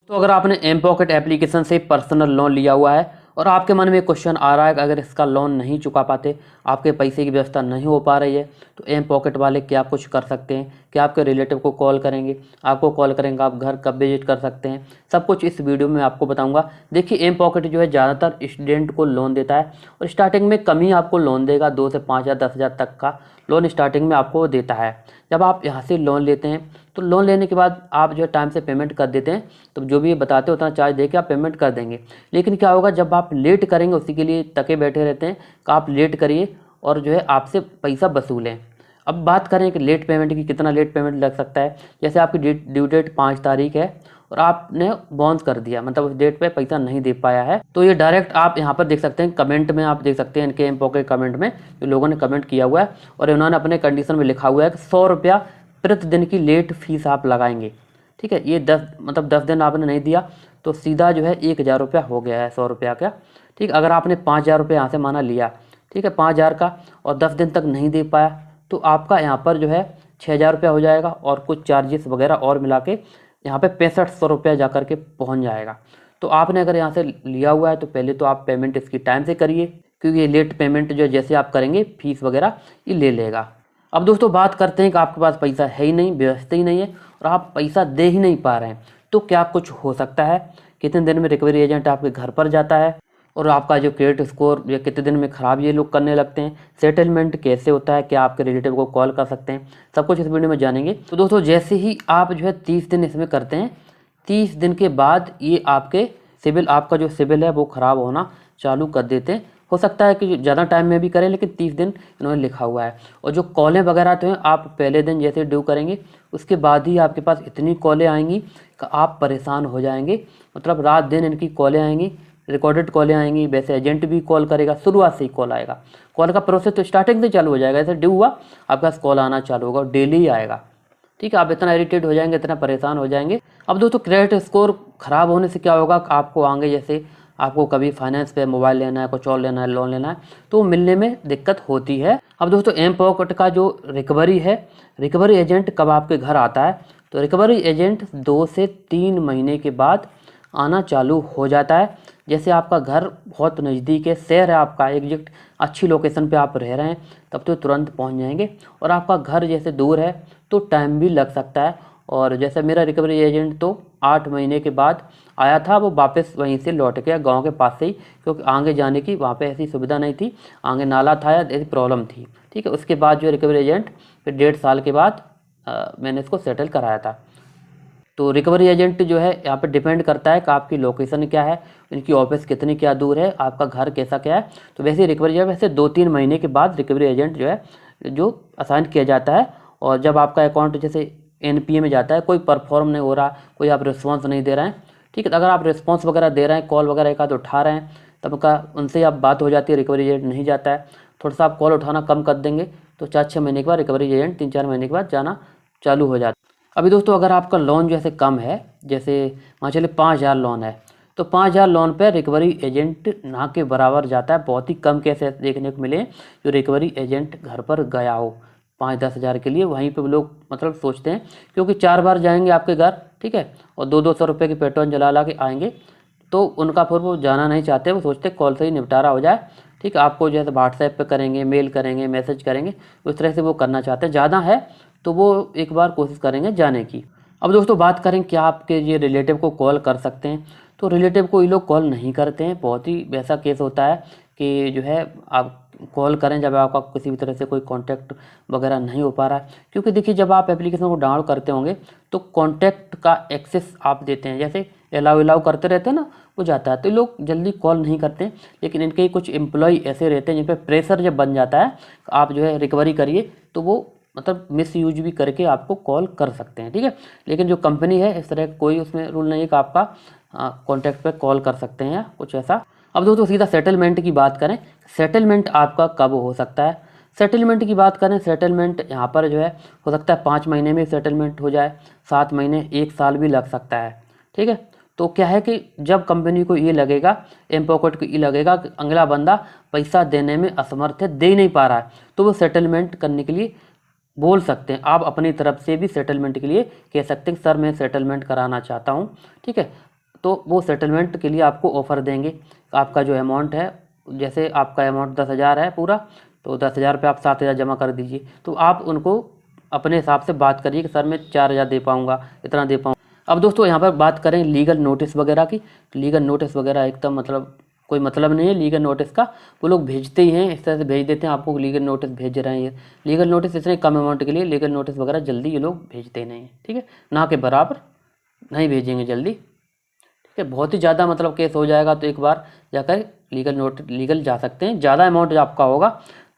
तो अगर आपने एम पॉकेट एप्लीकेशन से पर्सनल लोन लिया हुआ है और आपके मन में क्वेश्चन आ रहा है कि अगर इसका लोन नहीं चुका पाते, आपके पैसे की व्यवस्था नहीं हो पा रही है, तो एम पॉकेट वाले क्या कुछ कर सकते हैं, क्या आपके रिलेटिव को कॉल करेंगे, आपको कॉल करेंगे, आप घर कब विजिट कर सकते हैं, सब कुछ इस वीडियो में आपको बताऊंगा। देखिए, एम पॉकेट जो है ज़्यादातर स्टूडेंट को लोन देता है और स्टार्टिंग में कम ही आपको लोन देगा, 2 से 5 हज़ार 10 हज़ार तक का लोन स्टार्टिंग में आपको देता है। जब आप यहाँ से लोन लेते हैं तो लोन लेने के बाद आप जो है टाइम से पेमेंट कर देते हैं, तो जो भी ये बताते हैं उतना चार्ज दे के आप पेमेंट कर देंगे। लेकिन क्या होगा, जब आप लेट करेंगे उसी के लिए तके बैठे रहते हैं कि आप लेट करिए और जो है आपसे पैसा वसूलें। अब बात करें कि लेट पेमेंट की, कितना लेट पेमेंट लग सकता है। जैसे आपकी ड्यू डेट 5 तारीख है और आपने बाउंस कर दिया, मतलब उस डेट पे पैसा नहीं दे पाया है, तो ये डायरेक्ट आप यहाँ पर देख सकते हैं, कमेंट में आप देख सकते हैं, इनके एम पॉकेट कमेंट में जो लोगों ने कमेंट किया हुआ है और इन्होंने अपने कंडीशन में लिखा हुआ है कि 100 रुपया प्रतिदिन की लेट फीस आप लगाएंगे। ठीक है, ये 10 दिन आपने नहीं दिया तो सीधा जो है 1,000 रुपया हो गया है 100 रुपया का। ठीक, अगर आपने 5,000 रुपये यहाँ से माना लिया, ठीक है, 5,000 का, और 10 दिन तक नहीं दे पाया तो आपका यहाँ पर जो है 6,000 रुपया हो जाएगा और कुछ चार्जेस वगैरह और मिला के यहाँ पे 6500 रुपया जा कर के पहुँच जाएगा। तो आपने अगर यहाँ से लिया हुआ है तो पहले तो आप पेमेंट इसकी टाइम से करिए, क्योंकि ये लेट पेमेंट जो जैसे आप करेंगे फीस वगैरह ये ले लेगा। अब दोस्तों बात करते हैं कि आपके पास पैसा है ही नहीं, व्यवस्था ही नहीं है और आप पैसा दे ही नहीं पा रहे हैं, तो क्या कुछ हो सकता है। कितने दिन में रिकवरी एजेंट आपके घर पर जाता है और आपका जो क्रेडिट स्कोर या कितने दिन में ख़राब ये लोग करने लगते हैं, सेटलमेंट कैसे होता है, क्या आपके रिलेटिव को कॉल कर सकते हैं, सब कुछ इस वीडियो में जानेंगे। तो दोस्तों जैसे ही आप जो है 30 दिन इसमें करते हैं, 30 दिन के बाद ये आपके आपका जो सिबिल है वो ख़राब होना चालू कर देते हैं। हो सकता है कि ज़्यादा टाइम में भी करें, लेकिन 30 दिन इन्होंने लिखा हुआ है। और जो कॉलें वगैरह तो हैं, आप पहले दिन जैसे ड्यू करेंगे उसके बाद ही आपके पास इतनी कॉलें आएंगी कि आप परेशान हो जाएंगे। मतलब रात दिन इनकी कॉलें आएंगी, रिकॉर्डेड कॉलें आएंगी, वैसे एजेंट भी कॉल करेगा, शुरुआत से ही कॉल आएगा। कॉल का प्रोसेस तो स्टार्टिंग से चालू हो जाएगा, ऐसे ड्यू हुआ आपके पास कॉल आना चालू होगा और डेली ही आएगा। ठीक है, आप इतना इरिटेट हो जाएंगे, इतना परेशान हो जाएंगे। अब दोस्तों क्रेडिट स्कोर ख़राब होने से क्या होगा, आपको आगे जैसे आपको कभी फाइनेंस पे मोबाइल लेना है, कुछ और लेना है, लोन लेना है, तो मिलने में दिक्कत होती है। अब दोस्तों एम पॉकेट का जो रिकवरी है, रिकवरी एजेंट कब आपके घर आता है, तो रिकवरी एजेंट 2 से 3 महीने के बाद आना चालू हो जाता है। जैसे आपका घर बहुत नज़दीक है, शहर है आपका एग्जैक्ट अच्छी लोकेशन पे आप रह रहे हैं, तब तो तुरंत पहुंच जाएंगे। और आपका घर जैसे दूर है तो टाइम भी लग सकता है। और जैसे मेरा रिकवरी एजेंट तो 8 महीने के बाद आया था, वो वापस वहीं से लौट गया गांव के पास से ही, क्योंकि आगे जाने की वहाँ पे ऐसी सुविधा नहीं थी, आगे नाला था या ऐसी प्रॉब्लम थी। ठीक है, उसके बाद जो रिकवरी एजेंट फिर 1.5 साल के बाद मैंने इसको सेटल कराया था। तो रिकवरी एजेंट जो है यहाँ पे डिपेंड करता है कि आपकी लोकेशन क्या है, इनकी ऑफिस कितनी क्या दूर है, आपका घर कैसा क्या है। तो वैसे रिकवरी जो है वैसे 2-3 महीने के बाद रिकवरी एजेंट जो है जो असाइन किया जाता है। और जब आपका अकाउंट जैसे एनपीए में जाता है, कोई परफॉर्म नहीं हो रहा, कोई आप रिस्पॉन्स नहीं दे रहे हैं, ठीक है, तो अगर आप रिस्पॉन्स वगैरह दे रहे हैं, कॉल वगैरह एक आध उठा रहे हैं, तब का उनसे आप बात हो जाती है, रिकवरी एजेंट नहीं जाता है। थोड़ा सा आप कॉल उठाना कम कर देंगे तो 4-6 महीने के बाद रिकवरी एजेंट 3-4 महीने के बाद जाना चालू हो जाता है। अभी दोस्तों अगर आपका लोन जैसे कम है, जैसे मान चलिए 5,000 लोन है, तो 5,000 लोन पे रिकवरी एजेंट ना के बराबर जाता है। बहुत ही कम केस देखने को मिले जो रिकवरी एजेंट घर पर गया हो 5-10 हज़ार के लिए। वहीं पे लोग मतलब सोचते हैं, क्योंकि 4 बार जाएंगे आपके घर, ठीक है, और 200-200 रुपये की पेट्रोल जला ला के आएंगे, तो उनका फिर वो जाना नहीं चाहते, वो सोचते कॉल से ही निपटारा हो जाए। ठीक है, आपको जैसे व्हाट्सएप पे करेंगे, मेल करेंगे, मैसेज करेंगे, उस तरह से वो करना चाहते हैं। ज़्यादा है तो वो एक बार कोशिश करेंगे जाने की। अब दोस्तों बात करें क्या आपके ये रिलेटिव को कॉल कर सकते हैं, तो रिलेटिव को ये लोग कॉल नहीं करते हैं। बहुत ही वैसा केस होता है कि जो है आप कॉल करें जब आपका किसी भी तरह से कोई कांटेक्ट वगैरह नहीं हो पा रहा है। क्योंकि देखिए, जब आप एप्लीकेशन को डाउनलोड करते होंगे तो कांटेक्ट का एक्सेस आप देते हैं, जैसे अलाउ करते रहते हैं ना, वो जाता है, तो लोग जल्दी कॉल नहीं करते हैं। लेकिन इनके कुछ एम्प्लॉय ऐसे रहते हैं जिन पर प्रेशर जब बन जाता है आप जो है रिकवरी करिए, तो वो मतलब मिस यूज भी करके आपको कॉल कर सकते हैं। ठीक है, लेकिन जो कंपनी है इस तरह कोई उसमें रूल नहीं है कि आपका कॉन्टैक्ट पे कॉल कर सकते हैं या कुछ ऐसा। अब दोस्तों सीधा सेटलमेंट की बात करें, सेटलमेंट आपका कब हो सकता है। सेटलमेंट की बात करें, सेटलमेंट यहाँ पर जो है हो सकता है 5 महीने में सेटलमेंट हो जाए, 7 महीने, 1 साल भी लग सकता है। ठीक है, तो क्या है कि जब कंपनी को ये लगेगा, एम पॉकेट को ये लगेगा कि अगला बंदा पैसा देने में असमर्थ है, दे ही नहीं पा रहा है, तो वो सेटलमेंट करने के लिए बोल सकते हैं। आप अपनी तरफ से भी सेटलमेंट के लिए कह सकते हैं सर मैं सेटलमेंट कराना चाहता हूँ। ठीक है, तो वो सेटलमेंट के लिए आपको ऑफ़र देंगे। आपका जो अमाउंट है, जैसे आपका अमाउंट 10,000 है पूरा, तो 10,000 पे आप 7,000 जमा कर दीजिए। तो आप उनको अपने हिसाब से बात करिए कि सर मैं 4,000 दे पाऊँगा, इतना दे पाऊँ। अब दोस्तों यहाँ पर बात करें लीगल नोटिस वगैरह की, तो लीगल नोटिस वगैरह एकदम मतलब कोई मतलब नहीं है लीगल नोटिस का, वो लोग भेजते ही हैं, इस तरह से भेज देते हैं आपको लीगल नोटिस भेज रहे हैं। लीगल नोटिस इतने कम अमाउंट के लिए लीगल नोटिस वगैरह जल्दी ये लोग भेजते नहीं हैं, ठीक है, ना के बराबर नहीं भेजेंगे जल्दी, ठीक है। बहुत ही ज़्यादा मतलब केस हो जाएगा तो एक बार जाकर लीगल जा सकते हैं। ज़्यादा अमाउंट जो आपका होगा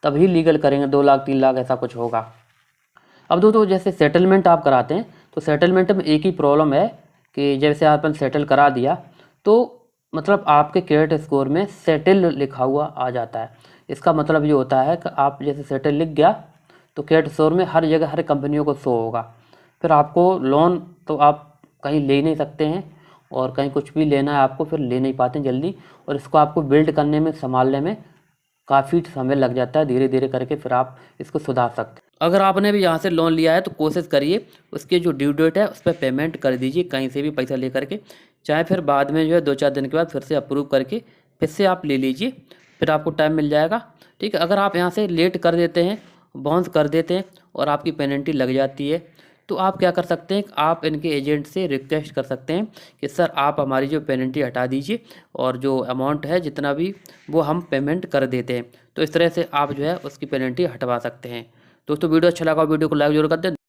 तभी लीगल करेंगे, 2 लाख 3 लाख ऐसा कुछ होगा। अब दोस्तों जैसे सेटलमेंट आप कराते हैं तो सेटलमेंट में एक ही प्रॉब्लम है कि जैसे आपने सेटल करा दिया तो मतलब आपके क्रेडिट स्कोर में सेटल लिखा हुआ आ जाता है। इसका मतलब ये होता है कि आप जैसे सेटल लिख गया तो क्रेडिट स्कोर में हर जगह हर कंपनियों को शो होगा। फिर आपको लोन तो आप कहीं ले नहीं सकते हैं, और कहीं कुछ भी लेना है आपको फिर ले नहीं पाते जल्दी, और इसको आपको बिल्ड करने में संभालने में काफ़ी समय लग जाता है। धीरे धीरे करके फिर आप इसको सुधार सकते हैं। अगर आपने भी यहाँ से लोन लिया है तो कोशिश करिए उसके जो ड्यू डेट है उस पर पेमेंट कर दीजिए, कहीं से भी पैसा ले करके, चाहे फिर बाद में जो है 2-4 दिन के बाद फिर से अप्रूव करके फिर से आप ले लीजिए, फिर आपको टाइम मिल जाएगा, ठीक है। अगर आप यहाँ से लेट कर देते हैं, बाउंस कर देते हैं और आपकी पेनल्टी लग जाती है, तो आप क्या कर सकते हैं, आप इनके एजेंट से रिक्वेस्ट कर सकते हैं कि सर आप हमारी जो पेनल्टी हटा दीजिए और जो अमाउंट है जितना भी वो हम पेमेंट कर देते हैं। तो इस तरह से आप जो है उसकी पेनल्टी हटवा सकते हैं। दोस्तों वीडियो अच्छा लगा वीडियो को लाइक जरूर कर दें।